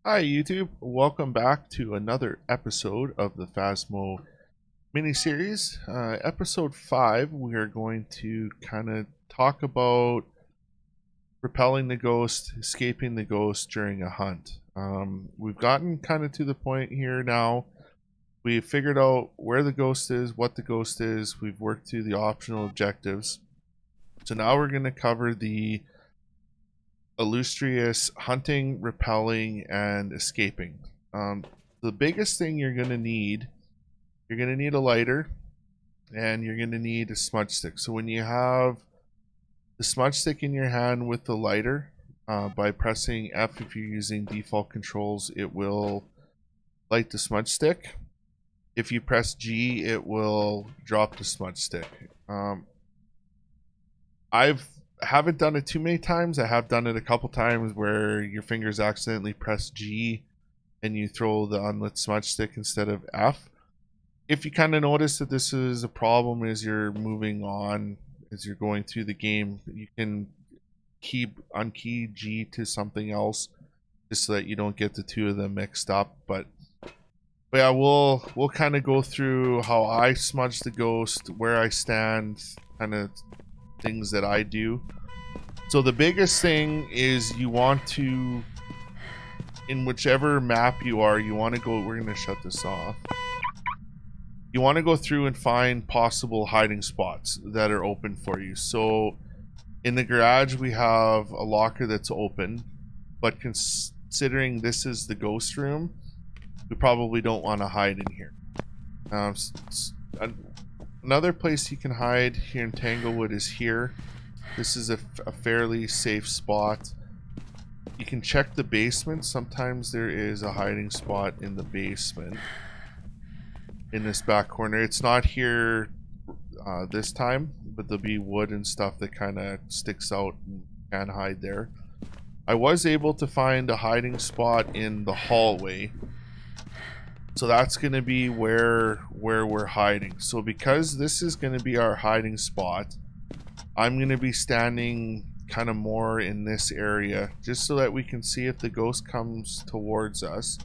Hi YouTube, welcome back to another episode of the Phasmo miniseries. Episode 5, we are going to kind of talk about repelling the ghost, escaping the ghost during a hunt. We've gotten kind of to the point here now. We've figured out where the ghost is, what the ghost is. We've worked through the optional objectives. So now we're going to cover the illustrious hunting, repelling, and escaping. The biggest thing you're going to need a lighter, and you're going to need a smudge stick. So when you have the smudge stick in your hand with the lighter, by pressing F if you're using default controls, it will light the smudge stick. If you press G, it will drop the smudge stick. I've haven't done it too many times. I have done it a couple times where your fingers accidentally press G and you throw the unlit smudge stick instead of F. If you kind of notice that this is a problem as you're moving on, as you're going through the game, you can unkey G to something else just so that you don't get the two of them mixed up. But yeah, we'll kind of go through how I smudge the ghost, where I stand, kind of things that I do. So the biggest thing is you want to, in whichever map you are, you want to go, we're going to shut this off. You want to go through and find possible hiding spots that are open for you. So in the garage, we have a locker that's open, but considering this is the ghost room, we probably don't want to hide in here. Another place you can hide here in Tanglewood is here. This is a fairly safe spot. You can check the basement. Sometimes there is a hiding spot in the basement. In this back corner. It's not here this time, but there'll be wood and stuff that kind of sticks out and can hide there. I was able to find a hiding spot in the hallway. So that's going to be where we're hiding. So because this is going to be our hiding spot, I'm going to be standing kind of more in this area just so that we can see if the ghost comes towards us.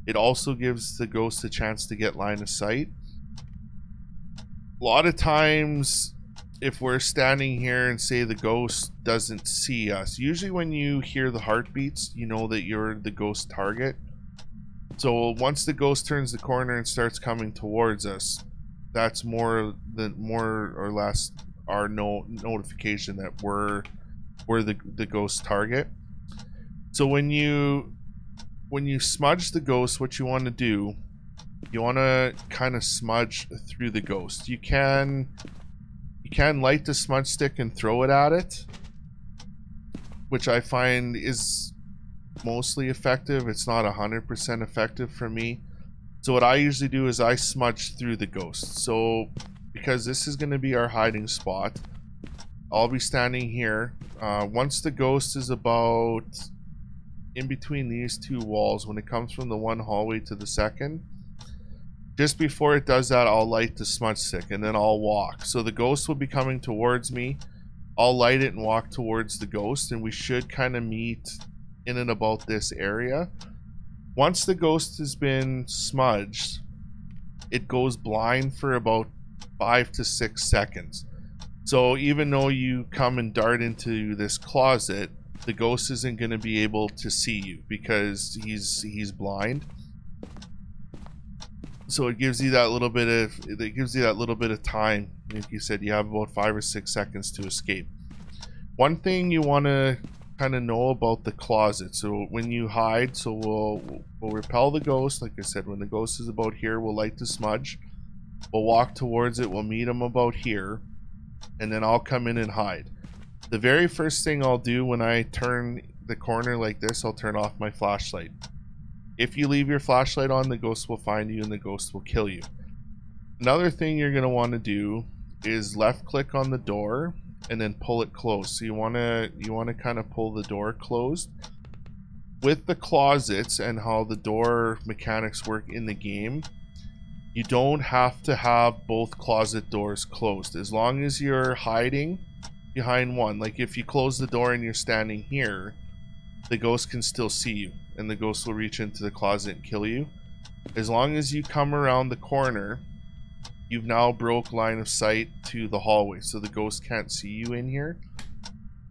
It also gives the ghost a chance to get line of sight. A lot of times, if we're standing here and say the ghost doesn't see us, usually when you hear the heartbeats, you know that you're the ghost target. So once the ghost turns the corner and starts coming towards us, that's more or less our notification that we're the ghost target. So when you smudge the ghost, what you want to do, you want to kind of smudge through the ghost. You can light the smudge stick and throw it at it, which I find is mostly effective. It's not 100% effective for me. So what I usually do is I smudge through the ghost. So because this is going to be our hiding spot, I'll be standing here. Once the ghost is about in between these two walls, when it comes from the one hallway to the second, just before it does that, I'll light the smudge stick and then I'll walk. So the ghost will be coming towards me. I'll light it and walk towards the ghost, and we should kind of meet in and about this area. Once the ghost has been smudged, it goes blind for about 5 to 6 seconds. So even though you come and dart into this closet, the ghost isn't going to be able to see you because he's blind. So it gives you that little bit of time. Like you said, you have about 5 or 6 seconds to escape. One thing you want to kind of know about the closet. So when you hide, so we'll repel the ghost. Like I said, when the ghost is about here, we'll light the smudge. We'll walk towards it. We'll meet him about here, and then I'll come in and hide. The very first thing I'll do when I turn the corner like this, I'll turn off my flashlight. If you leave your flashlight on, the ghost will find you and the ghost will kill you. Another thing you're going to want to do is left click on the door and then pull it closed. So you want to kind of pull the door closed. With the closets and how the door mechanics work in the game, you don't have to have both closet doors closed. As long as you're hiding behind one, like if you close the door and you're standing here, the ghost can still see you. and the ghost will reach into the closet and kill you. As long as you come around the corner, you've now broke line of sight to the hallway, so the ghost can't see you in here.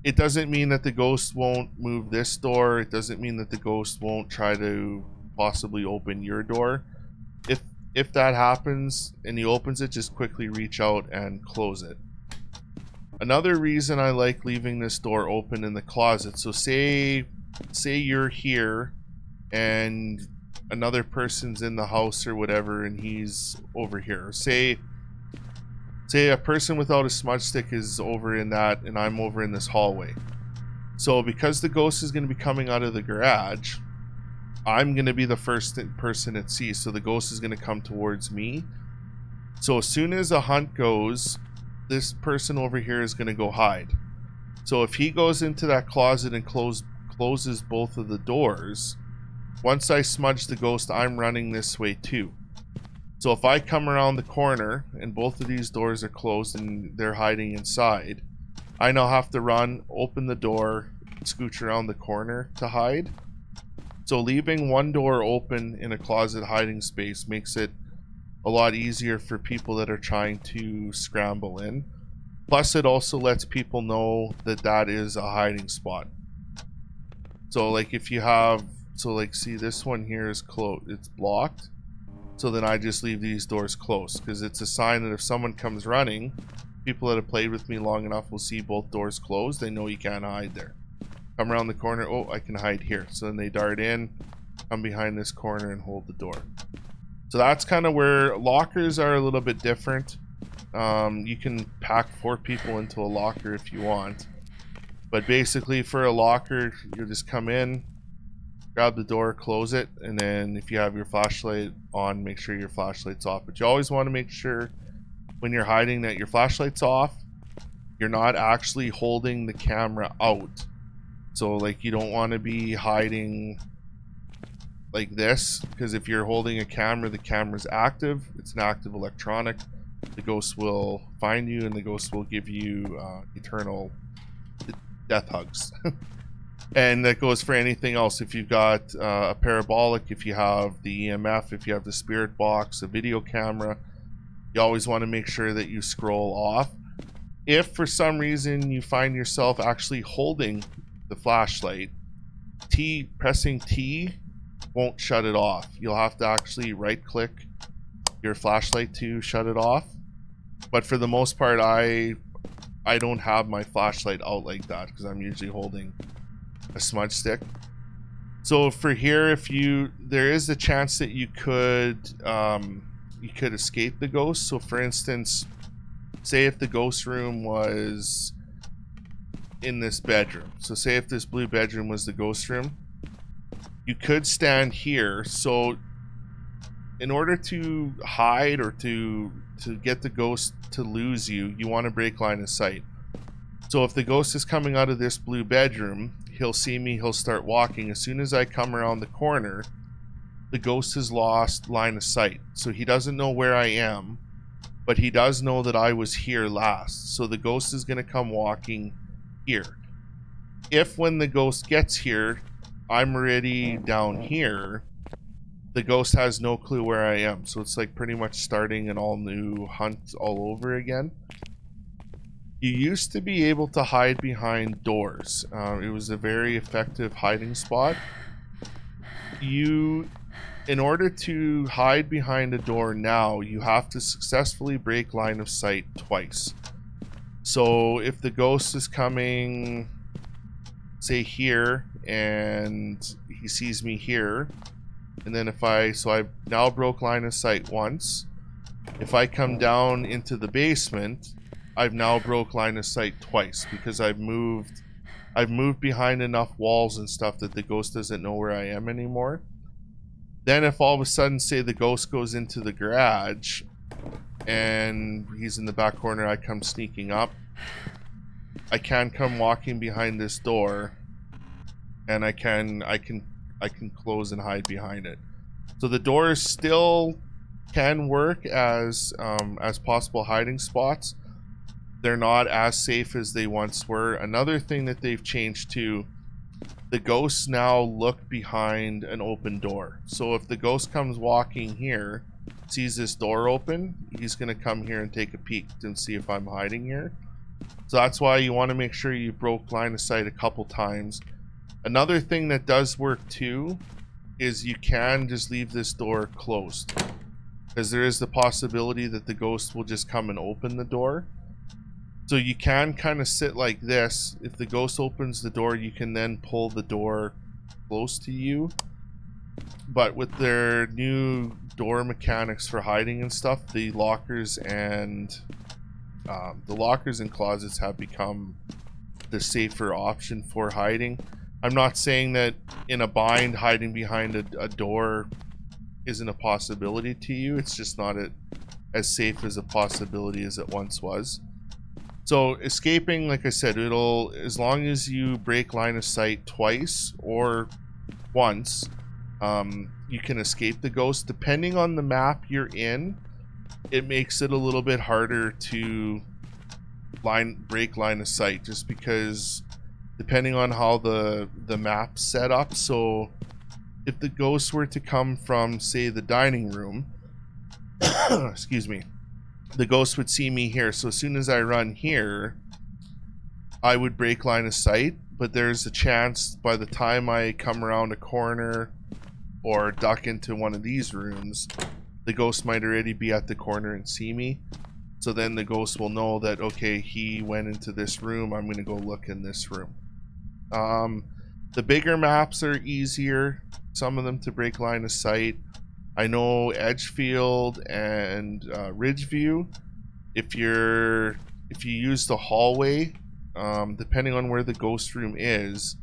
It doesn't mean that the ghost won't move this door. It doesn't mean that the ghost won't try to possibly open your door. If that happens and he opens it, just quickly reach out and close it. Another reason I like leaving this door open in the closet, so say you're here and another person's in the house or whatever and he's over here. Say a person without a smudge stick is over in that and I'm over in this hallway. So because the ghost is going to be coming out of the garage, I'm going to be the first person it sees, so the ghost is going to come towards me. So as soon as a hunt goes, this person over here is going to go hide. So if he goes into that closet and closes both of the doors, once I smudge the ghost, I'm running this way too. So if I come around the corner and both of these doors are closed and they're hiding inside, I now have to run, open the door, scooch around the corner to hide. So leaving one door open in a closet hiding space makes it a lot easier for people that are trying to scramble in. Plus it also lets people know that that is a hiding spot. So like if you have, so like see this one here is closed, it's blocked. So then I just leave these doors closed because it's a sign that if someone comes running, people that have played with me long enough will see both doors closed. They know you can't hide there. Come around the corner, oh, I can hide here. So then they dart in, come behind this corner and hold the door. So that's kind of where lockers are a little bit different. You can pack 4 people into a locker if you want. But basically for a locker, you just come in, grab the door, close it, and then if you have your flashlight on, make sure your flashlight's off. But you always want to make sure when you're hiding that your flashlight's off. You're not actually holding the camera out. So like you don't want to be hiding like this, because if you're holding a camera, the camera's active. It's an active electronic. The ghost will find you and the ghost will give you eternal death hugs. And that goes for anything else. If you've got a parabolic, if you have the EMF, if you have the spirit box, a video camera, you always want to make sure that you scroll off. If for some reason you find yourself actually holding the flashlight, pressing T won't shut it off. You'll have to actually right click your flashlight to shut it off. But for the most part, I don't have my flashlight out like that because I'm usually holding a smudge stick. So for here, there is a chance that you could escape the ghost. So for instance, say if the ghost room was in this bedroom. So say if this blue bedroom was the ghost room, you could stand here. So in order to hide or to get the ghost to lose you, you want to break line of sight. So if the ghost is coming out of this blue bedroom, he'll see me, he'll start walking. As soon as I come around the corner, the ghost has lost line of sight. So he doesn't know where I am, but he does know that I was here last. So the ghost is going to come walking here. If when the ghost gets here, I'm already down here, the ghost has no clue where I am. So it's like pretty much starting an all new hunt all over again. You used to be able to hide behind doors. It was a very effective hiding spot. In order to hide behind a door now, you have to successfully break line of sight twice. So if the ghost is coming, say here, and he sees me here, and then so I now broke line of sight once. If I come down into the basement, I've now broke line of sight twice because I've moved behind enough walls and stuff that the ghost doesn't know where I am anymore. Then if all of a sudden, say the ghost goes into the garage and he's in the back corner, I come sneaking up, I can come walking behind this door and I can close and hide behind it. So the doors still can work as possible hiding spots. They're not as safe as they once were. Another thing that they've changed too the ghosts now look behind an open door. So if the ghost comes walking here, sees this door open, he's going to come here and take a peek and see if I'm hiding here. So that's why you want to make sure you broke line of sight a couple times. Another thing that does work too is you can just leave this door closed, because there is the possibility that the ghost will just come and open the door. So you can kind of sit like this. If the ghost opens the door, you can then pull the door close to you. But with their new door mechanics for hiding and stuff, the lockers and closets have become the safer option for hiding. I'm not saying that in a bind hiding behind a door isn't a possibility to you. It's just not as safe as a possibility as it once was. So escaping, like I said, it'll, as long as you break line of sight twice or once, you can escape the ghost. Depending on the map you're in, it makes it a little bit harder to break line of sight, just because depending on how the map's set up. So if the ghost were to come from, say, the dining room, excuse me, the ghost would see me here. So as soon as I run here, I would break line of sight, but there's a chance by the time I come around a corner or duck into one of these rooms, the ghost might already be at the corner and see me. So then the ghost will know that, okay, he went into this room, I'm going to go look in this room. The bigger maps are easier, some of them, to break line of sight. I know Edgefield and Ridgeview, if you use the hallway, depending on where the ghost room is,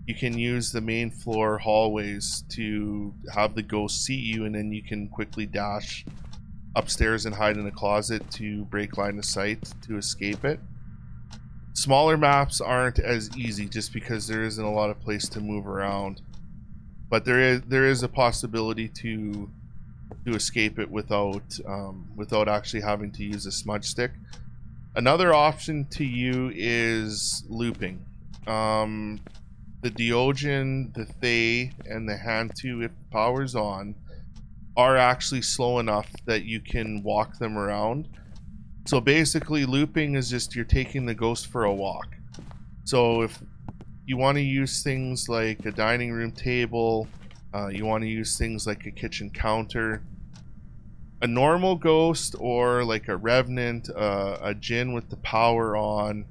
you can use the main floor hallways to have the ghost see you, and then you can quickly dash upstairs and hide in a closet to break line of sight to escape it. Smaller maps aren't as easy just because there isn't a lot of place to move around, but there is a possibility to escape it without actually having to use a smudge stick. Another option to you is looping. The Deogen, the Thay, and the Hantu, if power's on, are actually slow enough that you can walk them around. So basically looping is just you're taking the ghost for a walk. So if you want to use things like a dining room table, you want to use things like a kitchen counter, a normal ghost, or like a revenant, a Jinn with the power on,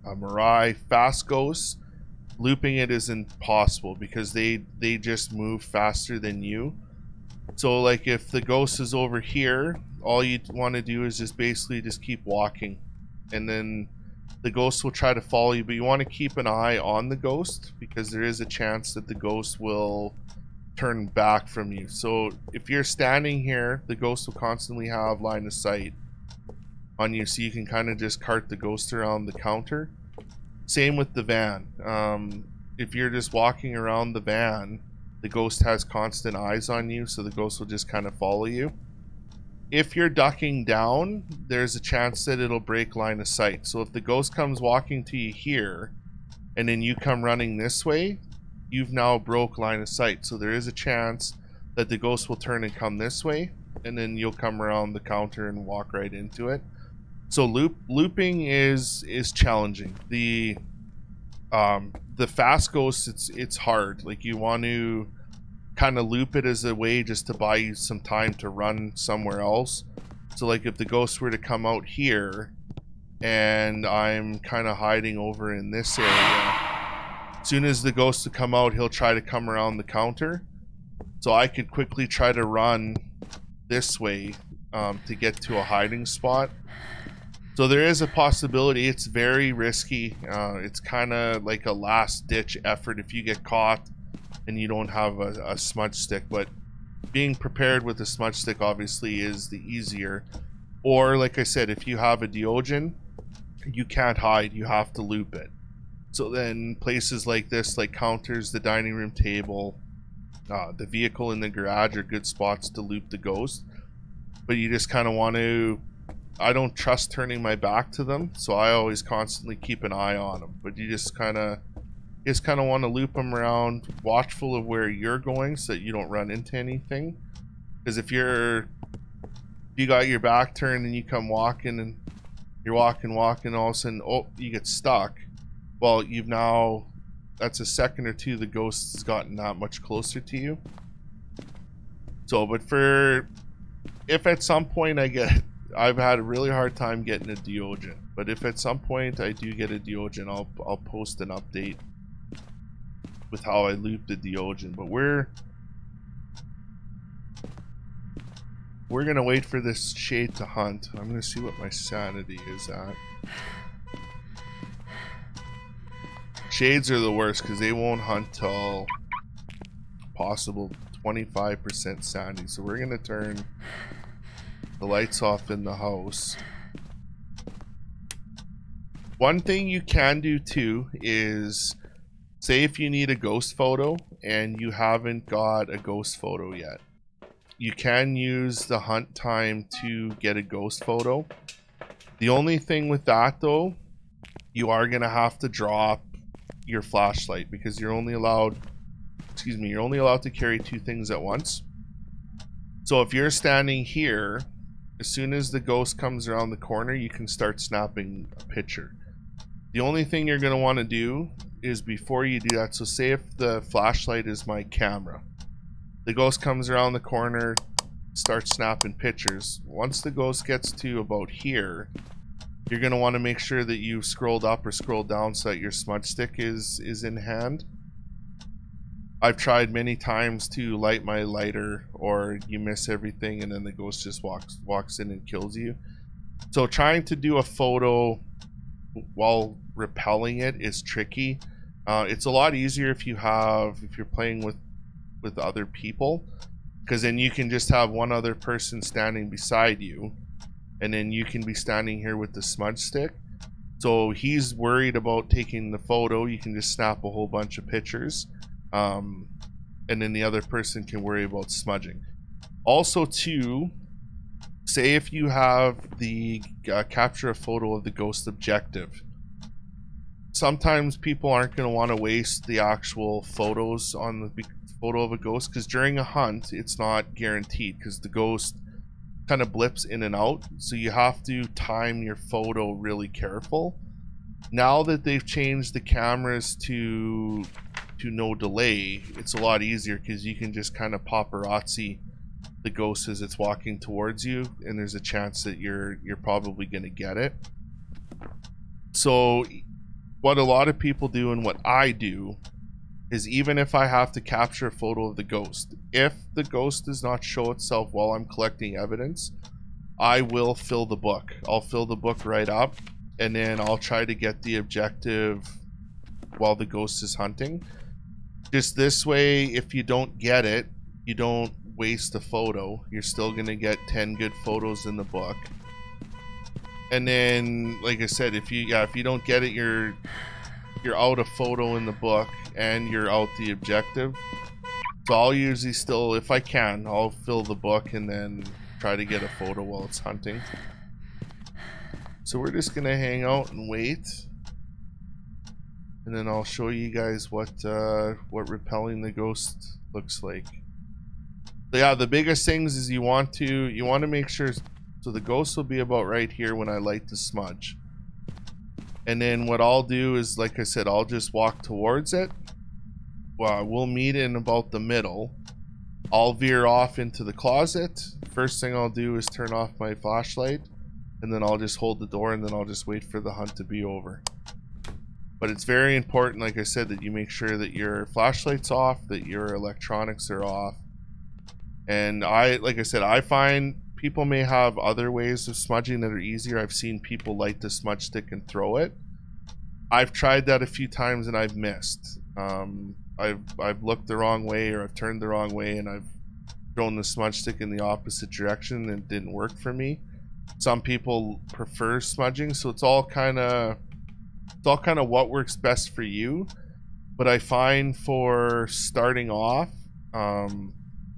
a Mirai, fast ghosts, looping it is impossible because they just move faster than you. So like if the ghost is over here, all you want to do is just basically just keep walking, and then the ghost will try to follow you, but you want to keep an eye on the ghost because there is a chance that the ghost will turn back from you. So if you're standing here, the ghost will constantly have line of sight on you, so you can kind of just cart the ghost around the counter. Same with the van. If you're just walking around the van, the ghost has constant eyes on you, so the ghost will just kind of follow you. If you're ducking down, there's a chance that it'll break line of sight. So if the ghost comes walking to you here, and then you come running this way, you've now broke line of sight. So there is a chance that the ghost will turn and come this way, and then you'll come around the counter and walk right into it. So looping is challenging. The fast ghosts, it's hard. Like you want to kind of loop it as a way just to buy you some time to run somewhere else. So like if the ghost were to come out here and I'm kind of hiding over in this area, as soon as the ghost will come out, he'll try to come around the counter. So I could quickly try to run this way to get to a hiding spot. So there is a possibility. It's very risky. It's kind of like a last ditch effort if you get caught and you don't have a smudge stick, but being prepared with a smudge stick obviously is the easier. Or like I said, if you have a Deogen, you can't hide, you have to loop it. So then places like this, like counters, the dining room table, the vehicle in the garage are good spots to loop the ghost. But you just kind of want to, I don't trust turning my back to them, so I always constantly keep an eye on them. But you just kind of You just kind of want to loop them around, watchful of where you're going so that you don't run into anything. Because if you got your back turned and you come walking and you're walking, all of a sudden, oh, you get stuck. Well, that's a second or two the ghost has gotten that much closer to you. So, but if at some point I've had a really hard time getting a Deogen, but if at some point I do get a Deogen, I'll post an update with how I loop the Deogen. But we're gonna wait for this shade to hunt. I'm gonna see what my sanity is at. Shades are the worst because they won't hunt till possible 25% sanity. So we're gonna turn the lights off in the house. One thing you can do too is, say if you need a ghost photo and you haven't got a ghost photo yet, you can use the hunt time to get a ghost photo. The only thing with that though, you are gonna have to drop your flashlight because you're only allowed to carry 2 things at once. So if you're standing here, as soon as the ghost comes around the corner, you can start snapping a picture. The only thing you're going to want to do is, before you do that, so say if the flashlight is my camera, the ghost comes around the corner, starts snapping pictures. Once the ghost gets to about here, you're going to want to make sure that you scrolled up or scrolled down so that your smudge stick is in hand. I've tried many times to light my lighter, or you miss everything and then the ghost just walks in and kills you. So trying to do a photo while repelling it is tricky. It's a lot easier if you're playing with other people, because then you can just have one other person standing beside you, and then you can be standing here with the smudge stick. So he's worried about taking the photo, you can just snap a whole bunch of pictures. And then the other person can worry about smudging. Also too, say if you have the capture a photo of the ghost objective, sometimes people aren't going to want to waste the actual photos on the photo of a ghost, because during a hunt it's not guaranteed, because the ghost kind of blips in and out, so you have to time your photo really careful. Now that they've changed the cameras to no delay, it's a lot easier because you can just kind of paparazzi the ghost as it's walking towards you, and there's a chance that you're probably going to get it. So what a lot of people do, and what I do, is even if I have to capture a photo of the ghost, if the ghost does not show itself while I'm collecting evidence, I will fill the book. I'll fill the book right up, and then I'll try to get the objective while the ghost is hunting. Just this way, if you don't get it, you don't waste a photo. You're still gonna get 10 good photos in the book. And then, like I said, if you don't get it, you're out a photo in the book and you're out the objective. So I'll usually still, if I can, I'll fill the book and then try to get a photo while it's hunting. So we're just gonna hang out and wait, and then I'll show you guys what repelling the ghost looks like. So yeah, the biggest things is you want to make sure, so the ghost will be about right here when I light the smudge. And then what I'll do is, like I said, I'll just walk towards it. Well, we'll meet in about the middle. I'll veer off into the closet. First thing I'll do is turn off my flashlight, and then I'll just hold the door, and then I'll just wait for the hunt to be over. But it's very important, like I said, that you make sure that your flashlight's off, that your electronics are off. And like I said, I find people may have other ways of smudging that are easier. I've seen people light the smudge stick and throw it. I've tried that a few times and I've missed. I've looked the wrong way, or I've turned the wrong way, and I've thrown the smudge stick in the opposite direction, and it didn't work for me. Some people prefer smudging, so it's all kind of what works best for you. But I find for starting off,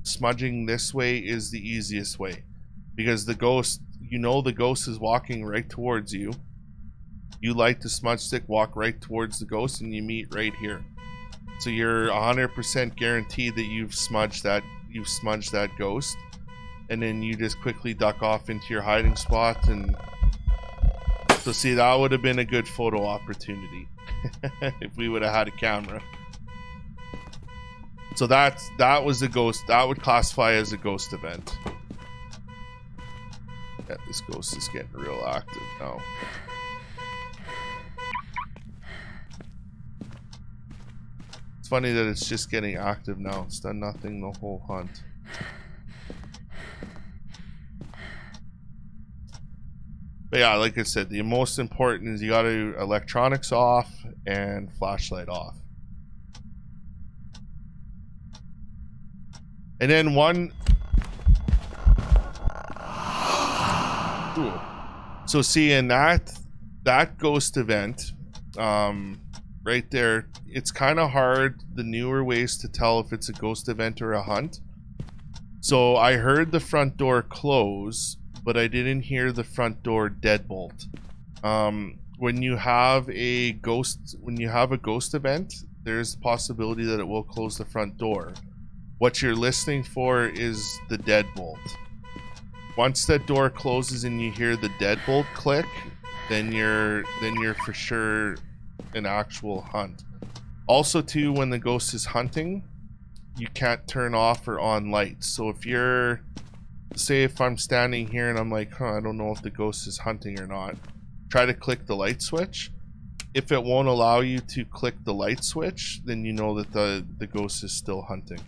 smudging this way is the easiest way, because the ghost is walking right towards you. You light the smudge stick, walk right towards the ghost, and you meet right here. So you're 100% guaranteed that you've smudged that ghost, and then you just quickly duck off into your hiding spot. And so see, that would have been a good photo opportunity if we would have had a camera. So that was a ghost. That would classify as a ghost event. Yeah, this ghost is getting real active now. It's funny that it's just getting active now. It's done nothing the whole hunt. But yeah, like I said, the most important is you got to electronics off and flashlight off. And then one... Ooh. So see, in that ghost event, right there, it's kind of hard, the newer ways, to tell if it's a ghost event or a hunt. So I heard the front door close, but I didn't hear the front door deadbolt. When you have a ghost event, there's a possibility that it will close the front door. What you're listening for is the deadbolt. Once that door closes and you hear the deadbolt click, then you're for sure an actual hunt. Also too, when the ghost is hunting, you can't turn off or on lights. So if you're, say if I'm standing here and I'm like, I don't know if the ghost is hunting or not, try to click the light switch. If it won't allow you to click the light switch, then you know that the ghost is still hunting.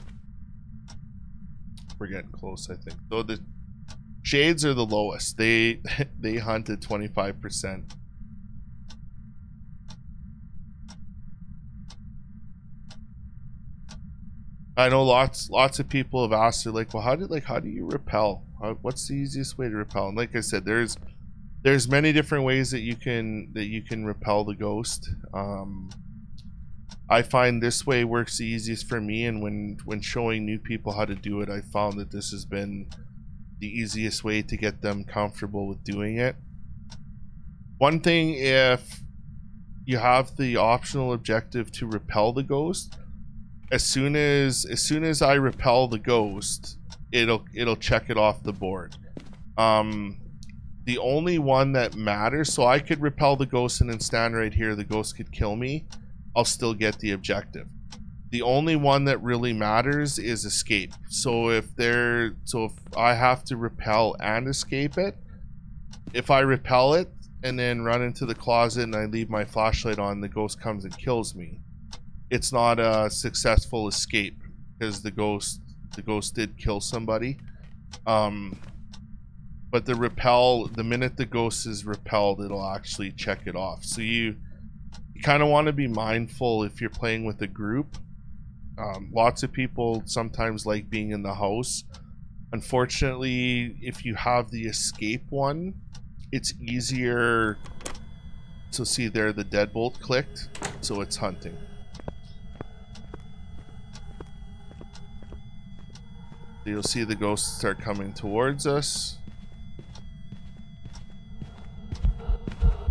We're getting close, I think. So the shades are the lowest. They hunted 25%. I know lots of people have asked, they're like, well, how do you repel? What's the easiest way to repel? And like I said, there's many different ways that you can repel the ghost. I find this way works the easiest for me, and when showing new people how to do it, I found that this has been the easiest way to get them comfortable with doing it. One thing, if you have the optional objective to repel the ghost, as soon as I repel the ghost, it'll check it off the board. The only one that matters, so I could repel the ghost and then stand right here, the ghost could kill me, I'll still get the objective. The only one that really matters is escape. So if I have to repel and escape it, if I repel it and then run into the closet and I leave my flashlight on, the ghost comes and kills me, it's not a successful escape because the ghost did kill somebody. But the minute the ghost is repelled, it'll actually check it off. So you kind of want to be mindful if you're playing with a group. Lots of people sometimes like being in the house. Unfortunately, if you have the escape one, it's easier. So see there, the deadbolt clicked, so it's hunting. You'll see the ghosts start coming towards us.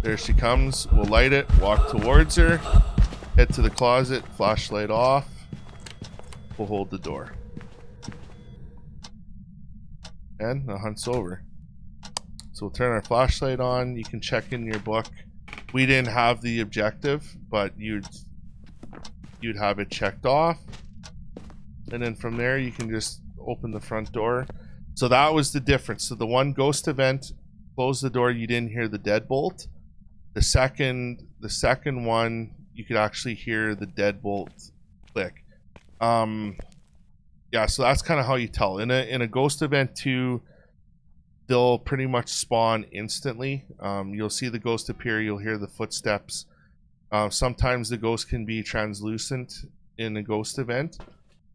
There she comes. We'll light it, walk towards her, head to the closet, flashlight off. We'll hold the door. And the hunt's over. So we'll turn our flashlight on. You can check in your book. We didn't have the objective, but you'd have it checked off. And then from there you can just open the front door. So that was the difference. So the one ghost event, close the door, you didn't hear the deadbolt. The second one, you could actually hear the deadbolt click. Yeah, so that's kind of how you tell. In a ghost event too, they'll pretty much spawn instantly. You'll see the ghost appear, you'll hear the footsteps. Sometimes the ghost can be translucent in a ghost event.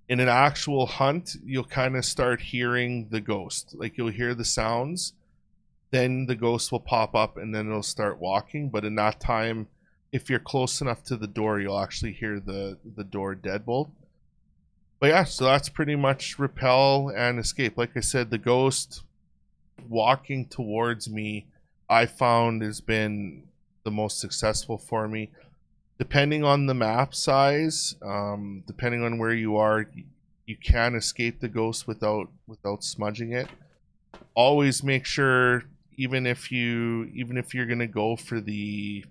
In an actual hunt, you'll kind of start hearing the ghost. Like you'll hear the sounds, then the ghost will pop up and then it'll start walking. But in that time, if you're close enough to the door, you'll actually hear the door deadbolt. But yeah, so that's pretty much repel and escape. Like I said, the ghost walking towards me, I found has been the most successful for me. Depending on the map size, depending on where you are, you can escape the ghost without smudging it. Always make sure, even if you're gonna go for the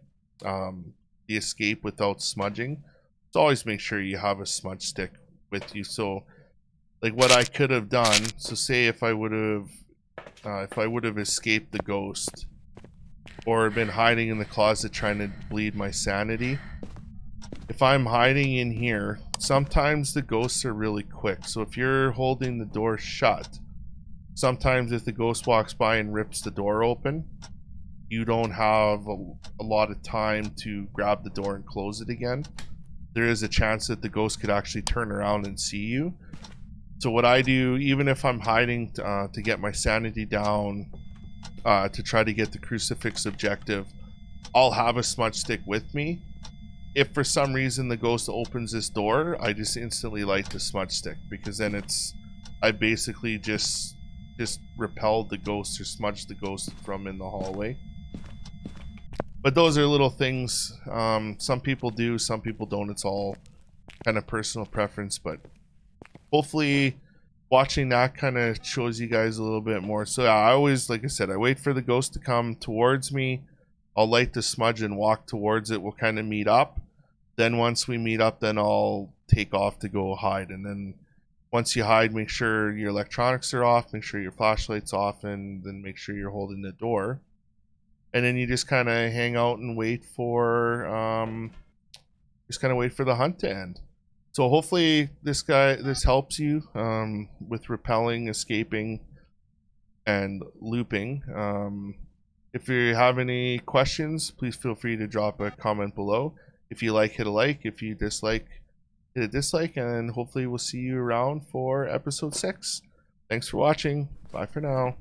escape without smudging, so always make sure you have a smudge stick with you. So like what I could have done, so say if I would have escaped the ghost or been hiding in the closet trying to bleed my sanity, if I'm hiding in here, sometimes the ghosts are really quick. So if you're holding the door shut, sometimes if the ghost walks by and rips the door open, you don't have a lot of time to grab the door and close it again. There is a chance that the ghost could actually turn around and see you. So what I do, even if I'm hiding to get my sanity down, to try to get the crucifix objective, I'll have a smudge stick with me. If for some reason the ghost opens this door, I just instantly light the smudge stick, because then I basically just repelled the ghost or smudged the ghost from in the hallway. But those are little things. Some people do, some people don't. It's all kind of personal preference, but hopefully watching that kind of shows you guys a little bit more. So yeah, I always, like I said, I wait for the ghost to come towards me. I'll light the smudge and walk towards it. We'll kind of meet up. Then once we meet up, then I'll take off to go hide. And then once you hide, make sure your electronics are off, make sure your flashlight's off, and then make sure you're holding the door. And then you just kind of hang out and wait for the hunt to end. So hopefully this helps you with repelling, escaping, and looping. If you have any questions, please feel free to drop a comment below. If you like, hit a like. If you dislike, hit a dislike. And hopefully we'll see you around for episode 6. Thanks for watching. Bye for now.